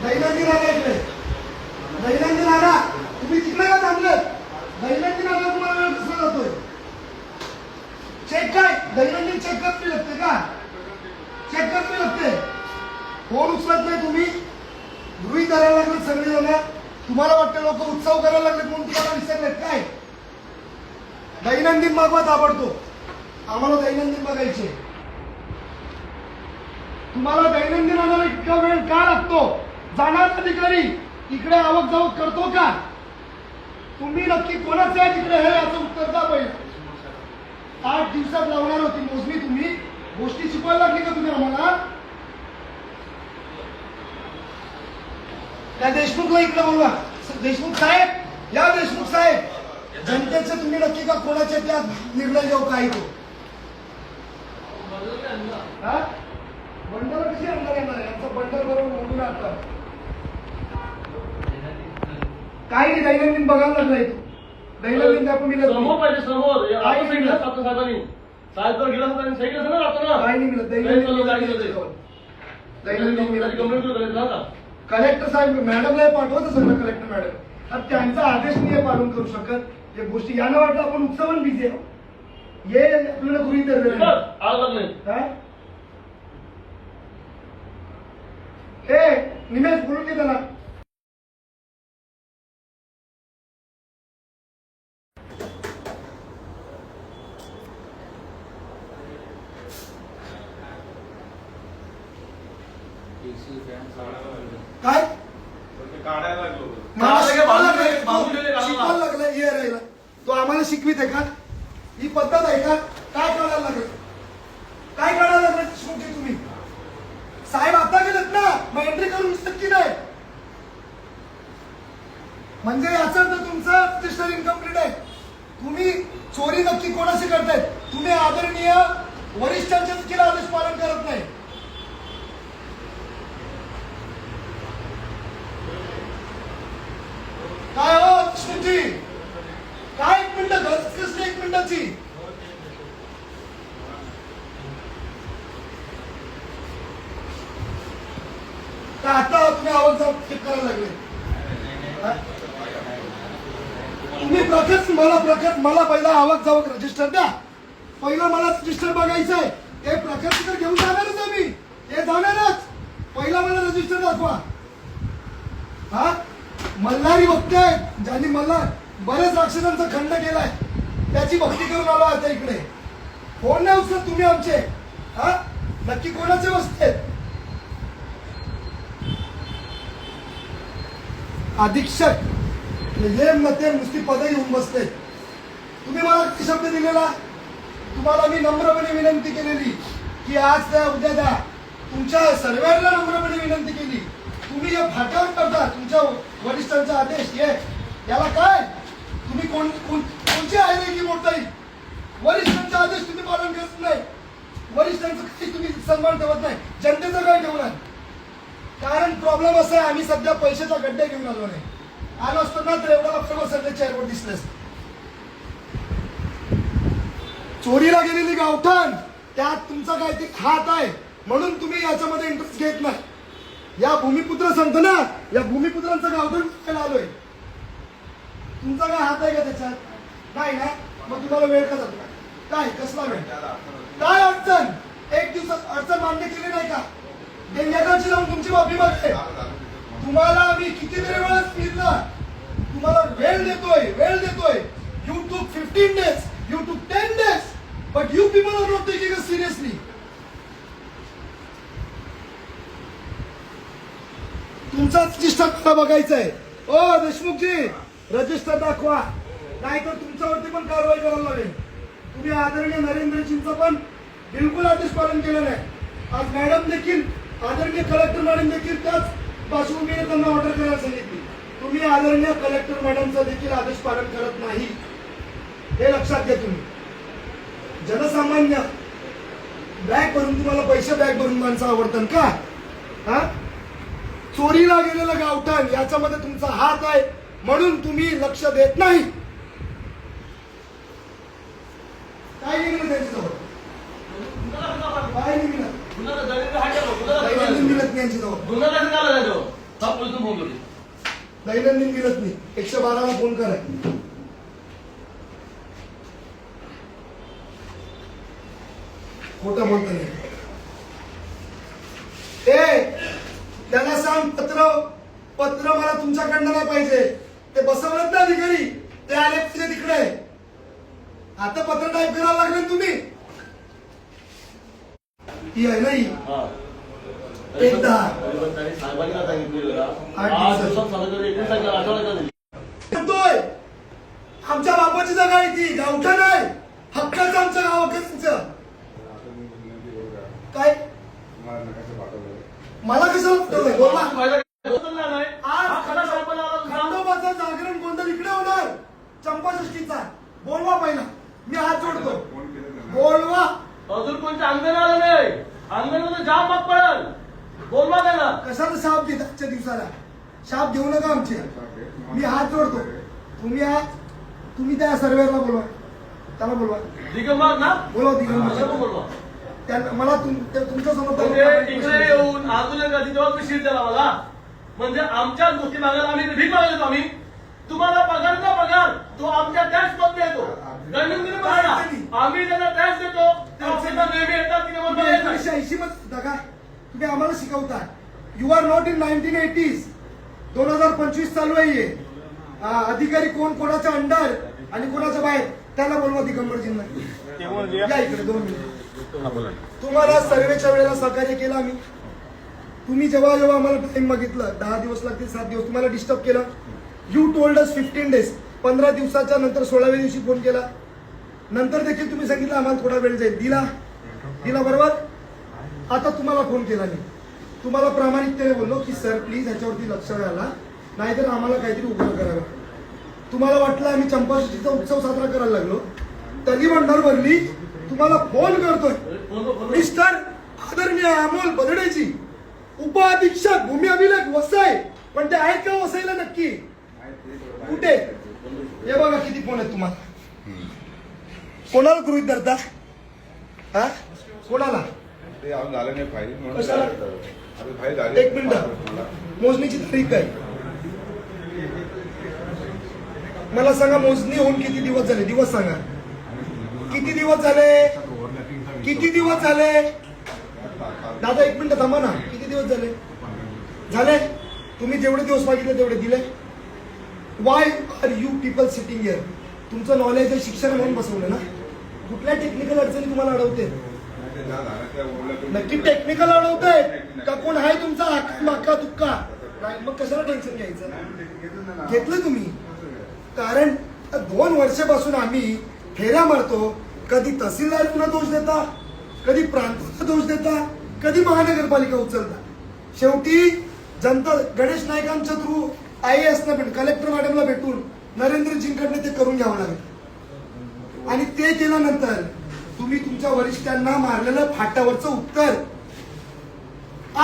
दैनंदिन आला इकडे, दैनंदिन आला. तुम्ही तिकडे का थांबले? दैनंदिन आला तुम्हाला वेळ कसला जातोय? चेक काय दैनंदिन चेक करावी लागते का? चेक करावी लागते. फोन उचलत नाही तुम्ही, गृहीत धरायला लागले सगळे जण. तुम्हाला वाटतं लोक उत्सव करायला लागले म्हणून तुम्हाला विसरलेत काय? दैनंदिन मागवा ताबडतोब. आम्हाला दैनंदिन बघायचे. तुम्हाला दैनंदिन आणायला इतका वेळ का लागतो? जाणार अधिकारी इकडे आवक जावक करतो का? तुम्ही नक्की कोणाचे आहे तिकडे हे याचं उत्तर द्या पहिलं. 8 दिवसात लावणार होती मोजणी. तुम्ही गोष्टी शिकवायला लागली का तुम्ही आम्हाला? त्या देशमुखला इकडे बोलवा. देशमुख साहेब, या देशमुख साहेब, जनतेचे तुम्ही नक्की का कोणाचे त्यात निर्णय घेऊ काय तो? बंडल कशी आणणार येणार आहे? आमचं बंडल बरोबर म्हणून आता काही नाही. दैनंदिन बघायला लागलाय तू. दैनंदिन दाखवून मिळत समोर पाहिजे समोर. काही नाही मिळत. साहेबांनी साहेब गेला होता आणि सही केलं ना आपण काही नाही मिळत. दैनंदिन मिळत. कंप्लेंट करायचं ना. कलेक्टर साहेब मॅडमला पाठवत सगळं. कलेक्टर मॅडम आता त्यांचा आदेश नाही पालन करू शकत या गोष्टी. यानं वाटलं आपण उत्सवन बिझी आहे. ये आपल्याला गृहीत धरलेलं नाही. हे निमेश बोलून घे त्याला. काय शिकवायला लागला ये राहिला तो आम्हाला शिकवित आहे का? ही पद्धत आहे का? काय करायला लागलं? काय करायला लागलं शेवटी तुम्ही? साहेब आता गेलेत ना, मग एंट्री करून नक्की नाही म्हणजे याचा अर्थ तुमचं रजिस्टर इनकम्प्लीट आहे. तुम्ही चोरी नक्की कोणाशी करताय? तुम्ही आदरणीय वरिष्ठांचे देखील आदेश पालन करत नाही. काय हो कृष्णजी, काय 1 मिनिट कसली 1 मिनिटाची? आता तुम्ही आवाज जाऊन चेक करायला लागले. तुम्ही मला पहिला आवक जावक रजिस्टर द्या. पहिला मला रजिस्टर बघायचंय. हे प्रकरण तर घेऊन जाणारच आहे मी. हे जाणारच. पहिला मला रजिस्टर दाखवा. हा मल्हारी भक्त आहे ज्यांनी मला बरेच राक्षसांचा खंड केलाय त्याची भक्ती करून आलो आता इकडे. फोन नाही उचलत तुम्ही आमचे. हा नक्की कोणाचे बसते? अधीक्षक हे मते नुसती पदं घेऊन बसते. तुम्ही मला किती शब्द दिलेला? तुम्हाला मी नम्रपणे विनंती केलेली की आज द्या उद्या द्या. तुमच्या सर्वांना नम्रपणे विनंती केली. तुम्ही जे फाट्यावर करता तुमच्या वरिष्ठांचा आदेश हे याला काय? तुम्ही कोणची आहे की मोठाई? वरिष्ठांचा आदेश तुम्ही पालन करत नाही. वरिष्ठांचा काही तुम्ही सन्मान ठेवत नाही. जनतेचा काय ठेवणार? कारण प्रॉब्लेम असा आहे आम्ही सध्या पैशाचा गड्डे घेऊन आलो नाही. आलो असतो ना तर एवढा लक्ष सध्या चेअरवर दिसले असते. चोरीला गेलेली गावठाण त्यात तुमचा काय ते हात आहे म्हणून तुम्ही याच्यामध्ये इंटरेस्ट घेत नाही. या भूमिपुत्र सांगतो ना, या भूमिपुत्रांचं गावठाण करायला आलोय. तुमचा काय हात आहे का त्याच्यात? नाही ना. मग तुम्हाला वेळ का जातो? काय कसला वेळ? काय अडचण? 1 दिवसात अडचण मान्य केली नाही का? डेंग्याची जाऊन तुमची माफी मागते. तुम्हाला मी कितीतरी वेळा सांगितलं तुम्हाला वेळ देतोय. You took 15 days, you took 10 days, but you people are not taking us seriously. तुमचा रजिस्टर बघायचा आहे. ओ देशमुखजी रजिस्टर दाखवा नाहीतर तुमच्यावरती पण कारवाई करायला लागेल. तुम्ही आदरणीय नरेंद्रजींचं पण बिलकुल आदेश पालन केलं नाही. आज मॅडम देखील आदरणीय कलेक्टर मॅडम देखील त्याच पार्श्वभूमीने त्यांना ऑर्डर करायला सांगितली. तुम्ही आदरणीय कलेक्टर मॅडमचा देखील आदेश पालन करत नाही हे लक्षात घ्या. तुम्ही जनसामान्य बॅग भरून तुम्हाला पैसे बॅग भरून माणसं आवडतात का? हा चोरीला गेलेलं गावठाण याच्यामध्ये तुमचा हात आहे म्हणून तुम्ही लक्ष देत नाही. काय नाही मिळत त्यांच्याजवळ? काय नाही मिळत? मिळत नाही यांच्याजवळ. हा पोलिस फोन करते. दैनंदिन मिळत नाही. 112ला फोन करा. खोटं बोलत नाही. त्यांना सांग पत्र मला तुमच्याकडनं नाही पाहिजे. ते बसवलं ना अधिकारी, ते आले तुझे तिकडे. आता पत्र टाईप करायला लागले तुम्ही. ही आहे ना ही हा. एकदा त्यांनी साहेबांनी काय सांगितलेलं 8 8 दिवसात झालं तरी 19 तारखेला आठवड्यात दिली. म्हणतोय आमच्या बापाची जागा आहे ती, गावठा नाही. हक्काचं आमचं गाव, हक्काचं. काय मला कसं वाटतंय बोला. बदलला नाही. आज हा खरा साहेबांना आला तुझा. खंडोबाचं जागरण गोंधळ इकडे होणार. चंपाषष्ठीचा बोलवा पहिला. मी हात जोडतो. बोलवा. अजून कोणत्या अंगण आलं नाही. अंगणमध्ये जाम माग पडल. बोलवा त्याला. कशाला शाप देत आजच्या दिवसाला? शाप देऊ नका आमचे. मी हात जोडतो. तुम्ही त्या सर्वेला बोलवा. त्याला बोलवा. दिगंबर ना बोलवा सर्व दिगंबर. बोलवा. मला तुमच्या समोर म्हणजे इकडे येऊन आंदोलन करते तेव्हा तुम्ही शीट द्याला मला. म्हणजे आमच्याच गोष्टी मागायला आम्ही भीक मागत होतो आम्ही. तुम्हाला पगारचा पगार तो आमच्या टॅक्स मध्ये येतो. दैनंदिन बघा, आम्ही त्यांना टॅक्स देतो ते ऑफिसला नेहमी येतात की नंबर येत नाही. 1980 मध्ये दगा तुम्ही आम्हाला शिकवता. You R not in 1980s. 2025 चालू आहे. अधिकारी कोण कोणाच्या अंडर आणि कोणाच्या बाहेर त्याला बोलवा दिगंबरजींना. या इकडे 2 मिनिट. तुम्हाला सर्वेच्या वेळेला सहकार्य केलं आम्ही. तुम्ही जेव्हा आम्हाला टाइम मागितलं 10 दिवस लागतील 7 दिवस तुम्हाला डिस्टर्ब केलं. You told us 15 days. 15 दिवसाच्या नंतर 16व्या दिवशी फोन केला. नंतर देखील तुम्ही सांगितलं आम्हाला थोडा वेळ जाईल. दिला बरोबर. आता तुम्हाला फोन केला मी. तुम्हाला प्रामाणिकतेने बोललो की सर प्लीज ह्याच्यावरती लक्ष द्यायला, नाहीतर आम्हाला काहीतरी उघड करावं. तुम्हाला वाटलं आम्ही चंपाषष्ठीचा उत्सव साजरा करायला लागलो. तरी भंडार भरली. तुम्हाला फोन करतोय मिस्टर आदरणीय अमोल बदडेजी, उपअधीक्षक भूमी अभिलेख वसई. पण ते आहेत का वसईला नक्की? कुठे? हे बघा किती फोन आहेत तुम्हाला. कोणाला गृहीत धरता? हा कोणाला? कशाला? 1 मिनिट. मोजणीची तारीख आहे. मला सांगा मोजणी होऊन किती दिवस झाले? दिवस सांगा. किती दिवस झाले? किती दिवस झाले? दादा 1 मिनिट थांबा ना. किती दिवस झाले? तुम्ही जेवढे दिवस मागितले तेवढे दिले. Why are you people sitting here? तुमचं नॉलेज आहे, शिक्षण म्हणून बसवलं ना. कुठल्या टेक्निकल अडचणी तुम्हाला अडवते? नक्की टेक्निकल अडवतंय का कोण आहे तुमचा माका तुक्का? मग कशाला टेन्शन घ्यायचं? घेतलं तुम्ही. कारण 2 वर्षापासून आम्ही फेऱ्या मारतो. कधी तहसीलदार दोष देता, कधी प्रांताचा दोष देता, कधी महानगरपालिका उचलता. शेवटी जनता गणेश नाईकांच्या थ्रू IAS ना भेटून कलेक्टर मॅडमला भेटून नरेंद्रजींकडनं ते करून घ्यावं लागेल. आणि ते केल्यानंतर तुम्ही तुमच्या वरिष्ठांना मारलेलं फाट्यावरचं उत्तर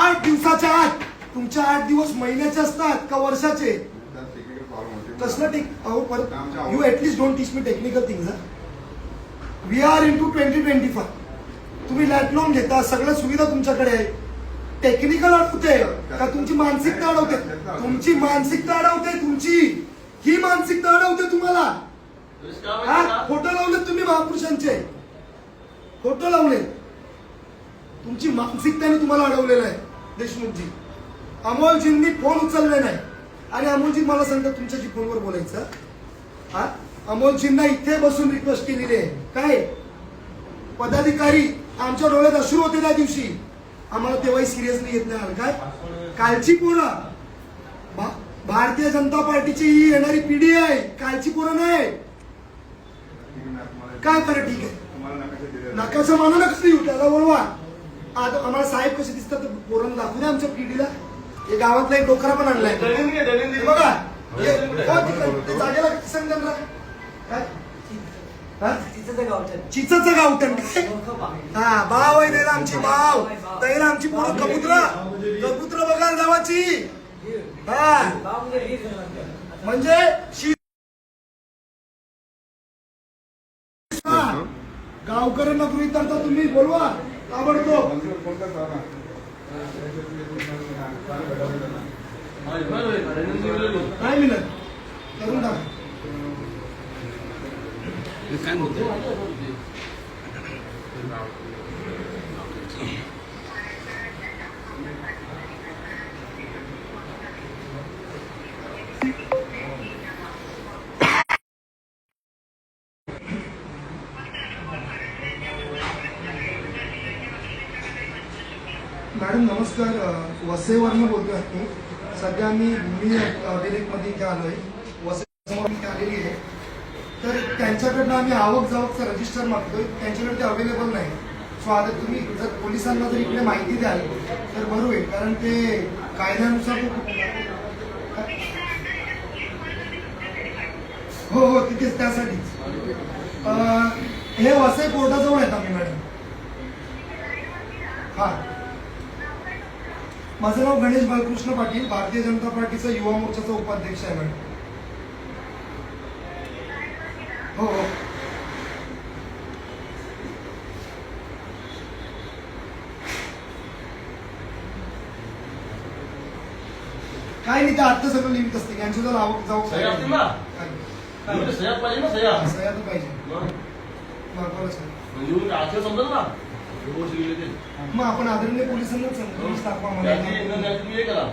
8 दिवसाच्या आत. तुमच्या 8 दिवस महिन्याचे असतात का वर्षाचे? कसलं you at least don't teach me technical things. We are in two 2025. तुम्ही लॅट लोन घेता, सगळ्या सुविधा तुमच्याकडे आहे. टेक्निकल अडवते का तुमची मानसिकता अडवते? तुमची मानसिकता अडवते. तुमची ही मानसिकता अडवते तुम्हाला. फोटो लावले तुम्ही महापुरुषांचे. फोटो लावले. तुमची मानसिकताने तुम्हाला अडवलेलं आहे देशमुखजी. अमोलजींनी फोन उचलले नाही. आणि अमोलजी मला सांगतात तुमच्याशी फोनवर बोलायचं. अमोलजींना इथे बसून रिक्वेस्ट केलेली आहे. काय पदाधिकारी आमच्या डोळ्यात अश्रू होते त्या दिवशी. आम्हाला तेव्हाही सिरियसली घेत नाही. काय कालची पोरं भारतीय जनता पार्टीची ही येणारी पिढी आहे. कालची पोरं नाही. काय बरं ठीक आहे. नकाशा मानू नका देऊ त्याला बोलवा. आता आम्हाला साहेब कसे दिसतात पोरांना दाखवू द्या आमच्या पिढीला. हे गावातला एक डोकरा पण आणलाय बघा. जागेला किती सांगता? चिचचं गावठण काय? हा बाव आहे त्याला आमची बाव. त्याला आमची पोरं कबुतर बघायला गावाची. हा म्हणजे गावकऱ्यांना गृहीत धरता तुम्ही. बोलवा ताबडतोब. नाही मिळत करून टाका. काय बोलतोय मॅडम नमस्कार, वसईवरनं बोलतोय आपण. सध्या मी भूमी अभिलेखमध्ये इथे आलोय. वसईसमोर मी आलेली आहे. तर त्यांच्याकडनं आम्ही आवक जावकचं रजिस्टर मागतोय. त्यांच्याकडे ते अवेलेबल नाही. सो आता तुम्ही जर पोलिसांना जर इकडे माहिती द्याल तर बरं होईल, कारण ते कायद्यानुसार हो हो तिथेच त्यासाठीच. हे वसई कोर्टाजवळ आहेत आम्ही मॅडम. हा, माझं नाव गणेश बालकृष्ण पाटील, भारतीय जनता पार्टीचा युवा मोर्चाचा उपाध्यक्ष आहे मॅडम. हो हो काय नाही, ते आत्ता सगळं लिहित असते. यांची जर आवक जाऊ सह्या असतील ना? सह्या पाहिजे ना, सह्या. सह्या तर पाहिजे. बरोबर सर. म्हणजे आजच्या समजा ना रोज लिहिले ते. मग आपण आदरणीय पोलिसांनाच पोलीस दाखवा मला. तुम्ही हे करा,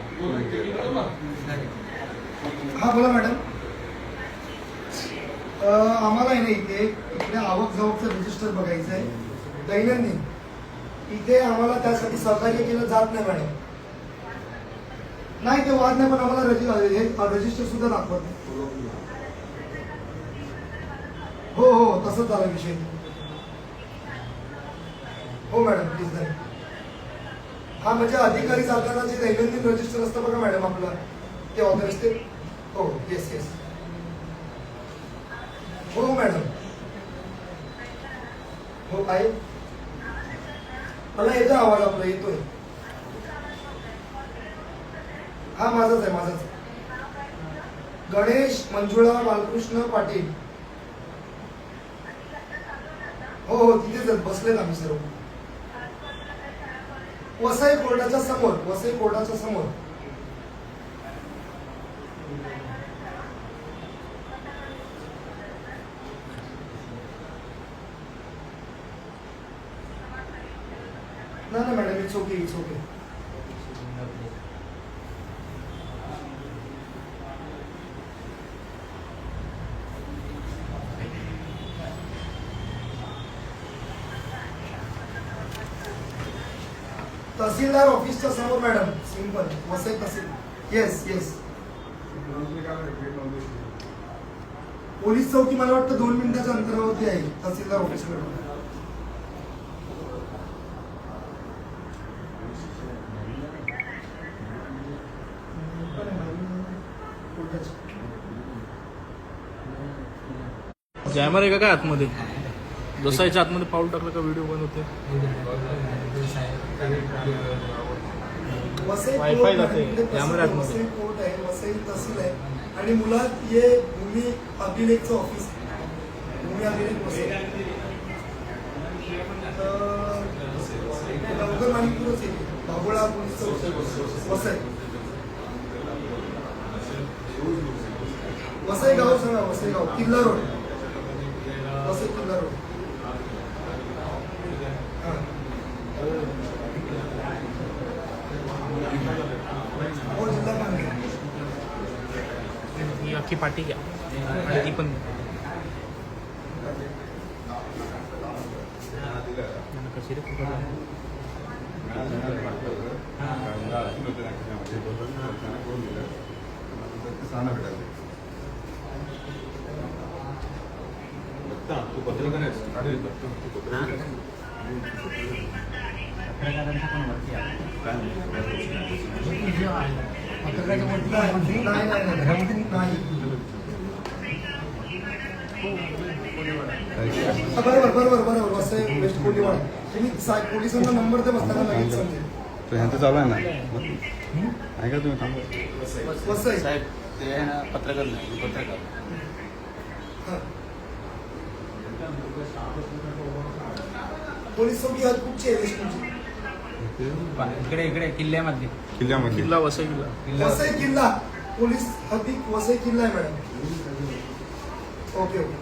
चेकिंग करा ना. हा बोला मॅडम. आम्हाला आहे ना इकडे आवक जावकचं रजिस्टर बघायचं आहे दैनंदिन. इथे आम्हाला त्यासाठी सहकार्य केलं जात नाही मॅडम. नाही ते वाद नाही, पण आम्हाला रजिस्टर सुद्धा दाखवत नाही. हो हो तसंच झाला विषय. हो मॅडम प्लीज नाही. हा म्हणजे अधिकारी जाताना जे दैनंदिन रजिस्टर असतं बघा मॅडम आपलं, ते ऑथराइज ते. हो येस येस. हो मॅडम. हो आहे, मला येतोय आवाज आपला येतोय. हा माझाच आहे, माझाच. गणेश मंजुळा बालकृष्ण पाटील. हो हो तिथेच बसलेत आम्ही सर्व. वसई कोर्टाच्या समोर, वसई कोर्टाच्या समोर. नाही madam, it's okay it's okay. तहसीलदार ऑफिसच्या समोर मॅडम, सिंपल. वसई तहसील. Yes yes. पोलीस चौकी मला वाटतं 2 मिनिटाच्या अंतरावरती आहे तहसीलदार ऑफिस मॅडम. जॅमर आहे का काय आतमध्ये? जसायच्या आतमध्ये पाऊल टाकलं का व्हिडिओ बंद होते. वसई वायफाय कोर्ट जाते, मॅडम, कॅमेरा आतमध्ये. वसई कोर्ट आहे, वसई तहसील आहे आणि मुलात हे भूमी अभिलेखचं ऑफिस आहे. भूमी अभिलेख वसई. लवकर माणिकपूरच येते. बाबुळा पोलीस चौकी वसई. वसई गाव सांगा, वसई गाव. किल्ला रोड, वसई किल्ला रोड. हो जिल्हा पांढरे. ही अख्खी पाठी घ्या आणि ती पण कशी रे तू पत्रकार आहेस. पत्रकारांचा पण वरती आहे. बरोबर बरोबर बरोबर. वसई वेस्ट कोलीवाडा. तुम्ही पोलिसांना नंबर दे, बसताना लगेच समजेल. तो ह्यांचं चालू आहे ना, आहे का तुम्ही थांबा. वसई साहेब ते आहे ना, पत्रकार नाही, पत्रकार. हा. पोलीस चौकी आज कुठची आहे? वेस्ट कोलची. इकडे इकडे किल्ल्यामध्ये किल्ल्यामध्ये किल्ला वसई किल्ला वसई किल्ला पोलीस हद्दीत वसई किल्ला आहे मॅडम. Okay okay.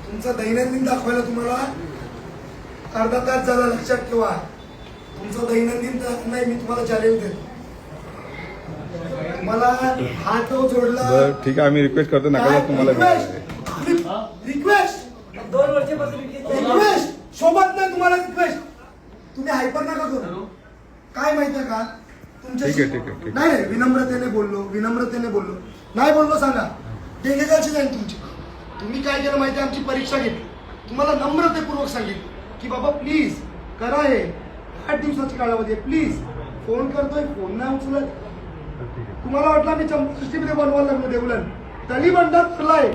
तुमचा दैनंदिन दाखवायला तुम्हाला अर्धा तास झाला, लक्षात ठेवा. तुमचं दैनंदिन नाही, मी तुम्हाला चॅलेंज देतो. मला हात जोडला. बरं ठीक आहे, आम्ही रिक्वेस्ट करतो नका जाऊ तुम्हाला रिक्वेस्ट 2 वर्षापासून रिक्वेस्ट सोबत नाही तुम्हाला रिक्वेस्ट. तुम्ही हायपर नका करू. काय माहितीये का तुमच्याशी ठीक आहे. नाही नाही, विनम्रतेने बोललो. नाही बोललो सांगा, डेंगेगाची जाईल तुमची. तुम्ही काय केलं माहिती, आमची परीक्षा घेतली, तुम्हाला नम्रतेपूर्वक सांगितलं की बाबा प्लीज करा, हे 8 दिवसाची कालावधी आहे, प्लीज. फोन करतोय, फोन नाही उचलत. तुम्हाला वाटलं मी चंपष्टीमध्ये बनवायला लागलो देवलन, तरी बंडात फुलाय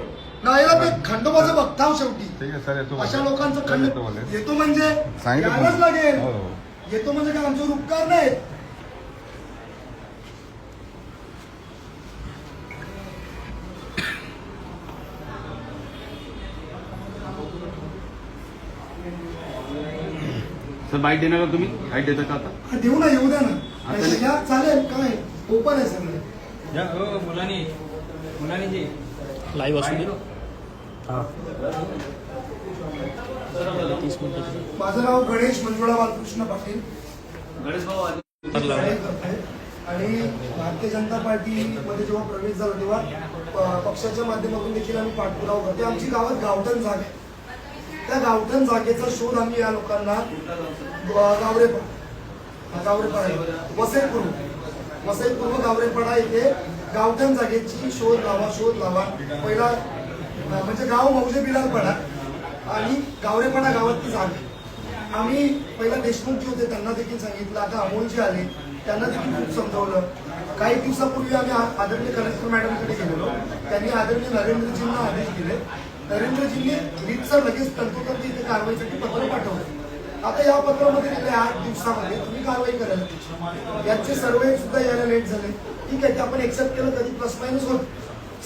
नाहीला ते खंडोबाचं बघताव शेवटी. ठीक आहे सर, येतो अशा लोकांचं सर, खंड येतो बोलेल. येतो म्हणजे सांगितलं यायलाच पण. लागेल. हो. येतो म्हणजे काय आमच्यावर उपकार नाहीत. सर बाईट देणार का तुम्ही? बाईट देता का आता? हा, देऊ ना, येऊ द्या ना. आता नाही, या, चालेल, काय ओपन आहे सगळं. मुलांनी जी लाईव्ह असू दे. 30 मिनिटं. माझं नाव गणेश मंजुळा बालकृष्ण पाटील. गणेश भाऊ आले. कार्य करतोय. आणि भारतीय जनता पार्टीमध्ये जेव्हा प्रवेश झाला तेव्हा पक्षाच्या माध्यमातून देखील आम्ही पाठपुरावा करतो. आमची गावात गावठण जागा आहे. त्या गावठण जागेचा शोध आम्ही या लोकांना गावरेपाडा वसईपूर्व गावरेपाडा इथे गावठण जागेची शोध लावा. पहिला म्हणजे गाव मौजे बिलालपाडा आणि गावरेपाडा गावात ती जागा. आम्ही पहिला देशमुखजी होते, त्यांना देखील सांगितलं. आता अमोलजी आले, त्यांना देखील खूप समजवलं. काही दिवसापूर्वी आम्ही आदरणीय कलेक्टर मॅडमकडे गेलेलो. त्यांनी आदरणीय नरेंद्रजींना आदेश दिले. नरेंद्रजींनी रीतसर लगेच तंतोतंत इथे कारवाईसाठी पत्र पाठवलं. आता या पत्रामध्ये दिले 8 दिवसामध्ये तुम्ही कारवाई करायला. याचे सर्वे सुद्धा यायला लेट झाले. ठीक आहे, ते आपण एक्सेप्ट केलं, कधी प्लस मायनस होत.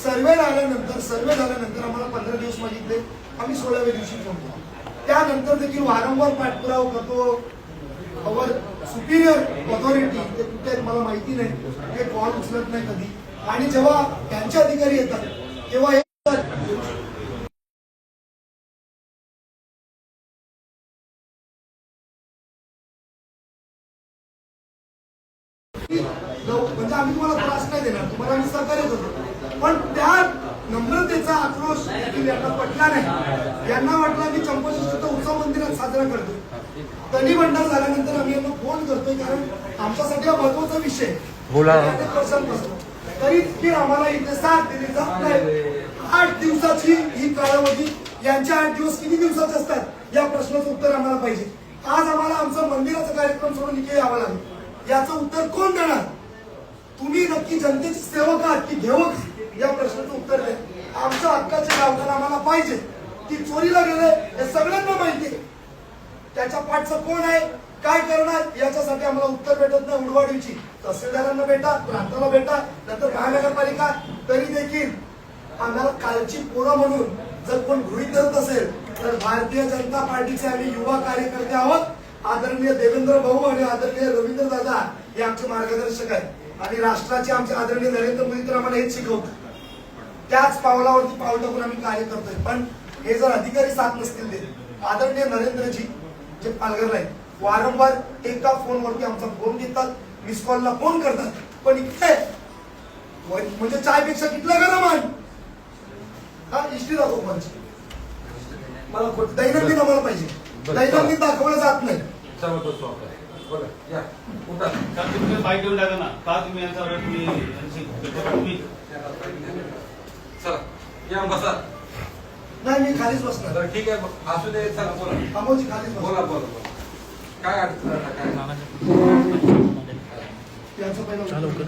सर्वे झाल्यानंतर आम्हाला 15 दिवस मागितले. आम्ही 16व्या दिवशी पोहोचलो. त्यानंतर देखील वारंवार पाठपुरावा करतो. अवर सुपिरियर ऑथॉरिटी ते कुठे आहेत मला माहिती नाही, ते कॉल उचलत नाही कधी. आणि जेव्हा त्यांचे अधिकारी येतात तेव्हा म्हणजे आम्ही तुम्हाला त्रास नाही देणार, तुम्हाला आम्ही सहकार्य करतो. पण त्या नम्रतेचा आक्रोश देखील यांना पटला नाही. यांना वाटलं की चंपाषष्ठीचा उत्सव मंदिरात साजरा करतो. तणी बंडार झाल्यानंतर आम्ही यांना फोन करतोय, कारण आमच्यासाठी हा महत्वाचा विषय तरी देखील आम्हाला इथे साथ दिली जात नाही. 8 दिवसाची ही कालावधी, यांच्या 8 दिवस किती दिवसाचे असतात या प्रश्नाचं उत्तर आम्हाला पाहिजे. आज आम्हाला आमचा मंदिराचा कार्यक्रम सोडून इथे यावं लागेल. याचं उत्तर कोण देणार? तुम्ही नक्की जनतेची सेवक आहात की घेवक? या प्रश्नाचं उत्तर द्या. आमच्या हक्काचे गावठाण आम्हाला पाहिजे. ती चोरीला गेले हे सगळ्यांना माहिती आहे. त्याच्या पाठचं कोण आहे, काय करणार, याच्यासाठी आम्हाला उत्तर भेटत नाही. उडवाडीची तहसीलदारांना भेटा, प्रांताला भेटा, नंतर महानगरपालिका. तरी देखील आम्हाला कालची पोरं म्हणून जर कोण गृहीत धरत असेल तर भारतीय जनता पार्टीचे आम्ही युवा कार्यकर्ते आहोत. आदरणीय देवेंद्र भाऊ आणि आदरणीय रवींद्र दादा हे आमचे मार्गदर्शक आहेत. आणि राष्ट्राचे आमचे आदरणीय नरेंद्र मोदी तर आम्हाला हेच शिकवतात. त्याच पावलावरती पाऊल टाकून आम्ही कार्य करतोय. पण हे जर अधिकारी साथ नसतील देत, आदरणीय नरेंद्रजी जे पालघरला आहेत, वारंवार एका फोनवरती आमचा फोन घेतात, मिस कॉलला फोन करतात. पण इथे म्हणजे चायपेक्षा कितला गरम आहे हा इष्टी दाखव मला दैनंदिन आम्हाला पाहिजे. दैनंदिन दाखवलं जात नाही. तुम्ही बाईट देऊन टाका ना. का तुम्ही यांचा तुम्ही नाही, मी खालीच बसणार. ठीक आहे, असू दे. चला बोला. अमोलजी खालीच बोला बसणार. बोला बोला. काय अडचण आहे, काय यांचं पहिलं चालू कर.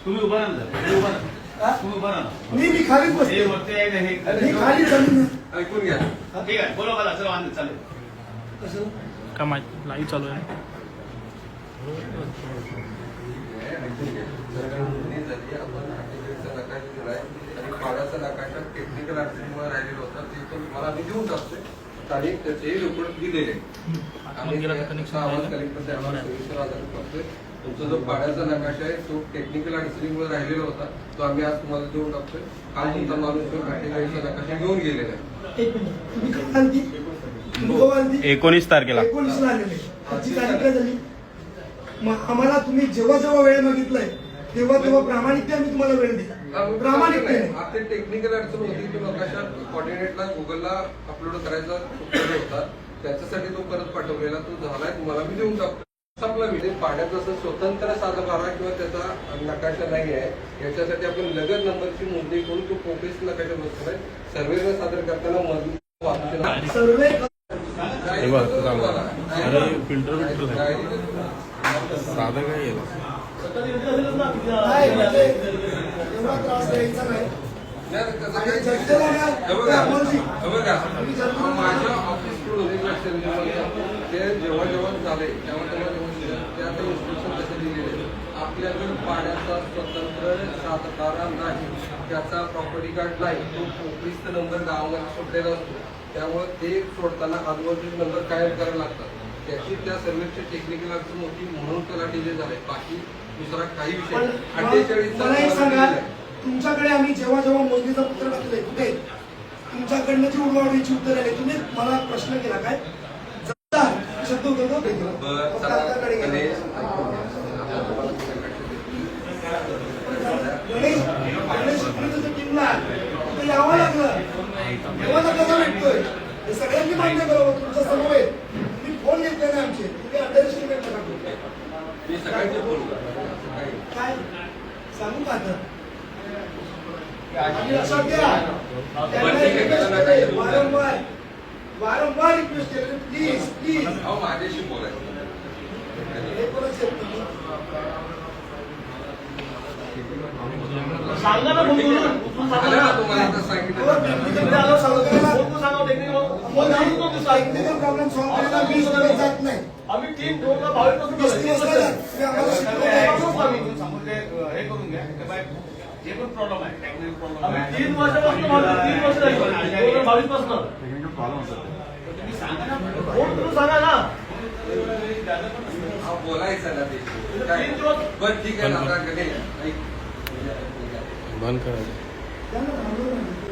तुम्ही उभा राहा ना. उभा राहा. तुम्ही उभा राहा. मी खालीच हे बसतो. वरती आहे ना, हे मी खाली जमीन ऐकून घ्या. ठीक आहे, बोला मला सर्व आनंद चालेल. कसं का माहिती लाईव्ह चालू आहे. पाण्याचा नकाशा टेक्निकल अडचणीमुळे राहिलेला होता, ते पण मला मी देऊन टाकतोय. तारीख त्याचे रिपोर्ट दिलेले आम्ही गेला तर त्याचा connection आवाज नाही ना? कलेक्ट करते आम्हाला 27,000 करतोय. तुमचा जो पाड्याचा नकाशा आहे तो टेक्निकल अडचणीमुळे राहिलेला होता तो आम्ही आज तुम्हाला देऊन टाकतोय. काल तुमचा माणूस तो 48चा नकाशा घेऊन गेलेला आहे. एक मिनिट तुम्ही कधी आणती तुम्ही केव्हा आणती 19 तारखेला 19 ला आलेले आजची तारीख काय झाली मग आम्हाला तुम्ही जेव्हा जेव्हा वेळ मागितलाय तेव्हा तेव्हा प्रामाणिकपणे आम्ही तुम्हाला वेळ दिला प्रामाणिकपणे आता टेक्निकल अडचण होती तो नकाशा कोऑर्डिनेटला गुगलला अपलोड करायचा चुकलेला होता त्याच्यासाठी तो परत पाठवलेला तो झालाय तुम्हाला मी देऊन टाकतो. संपला विषय. पाण्यात जसं स्वतंत्र सातबारा किंवा त्याचा नकाशा नाही आहे याच्यासाठी आपण लगत नंबरची नोंदणी करून तो कोपेस नकाशा बसतोय. सर्वे सादर करताना मधून वाचून सर्वे अरे फिल्टर साधं काय गेलं काय म्हणजे एवढा त्रास द्यायचा नाही आणि जनतेला ना अमोलजी, तुम्ही जनतेला माझ्या ऑफिसकडून एक लक्ष ते जेव्हा जेव्हा झाले तेव्हा त्या इन्स्ट्रक्शन कसे दिलेले आपल्याकडे पाण्याचा स्वतंत्र सातबारा नाही त्याचा प्रॉपर्टी कार्ड नाही तो ऑफिसचा नंबर गावामध्ये सोडलेला असतो त्यामुळे ते सोडताना आजूबाजूचे नंबर कायम करायला लागतात. त्याची त्या सर्व्हिसची टेक्निकल अडचण होती म्हणून त्याला डिले झालाय बाकी दुसरा काही विषय पण नाही. 48 मला एक सांगा तुमच्याकडे आम्ही जेव्हा जेव्हा मोजणीचा पत्र टाकतोय कुठे तुमच्याकडनं जी उडवाउडीची उत्तर आली तुम्ही मला प्रश्न केला काय जबाबदार शब्द होतो तो बरं, फक्त चला, हाताकडे गेला. गणेश, गणेश टीमला तिथे यावं लागलं तेव्हा नकाशा भेटतोय हे सगळ्यांनी मान्य करावं तुमच्या समोर तुम्ही फोन घेतले ना आमचे तुम्ही अंडर एस्टिमेट नका करू. मी सगळ्यांचे बोलू काय सांगू का आता आणि लक्षात घ्या त्यांना रिक्वेस्ट केले वारंवार वारंवार रिक्वेस्ट केले प्लीज प्लीज अहो माझ्याशी बोलायचं हे कोणाच येत नाही. सांगा ना फोन करून. उचलून सांगा झालं ना. ना तुम्हाला आता हो, सांगितलं technical problem solve करायला- फोन सांगा टेक्निकल फोन सांगू नको तू technical problem solve करायला 20 दिवस जात नाही. आम्ही 3 2 22 पासून 20 दिवस झाले. तुम्ही आम्हाला शिकवताय. हे करून घ्या हे बाय, जे पण प्रॉब्लेम आहे टेक्निकल प्रॉब्लेम आम्ही आहे 3 वर्षापासून म्हणतो 3 वर्ष झाली 2022 पासून टेक्निकल प्रॉब्लेम होतात तुम्ही सांगा ना फोन करून सांगा ना. अहो, बोलायचं ना ते काय? 3 दिवस बरं ठीक आहे ना आता गणेश ऐक. बंद करायचं त्यांना थांबवलं नाही.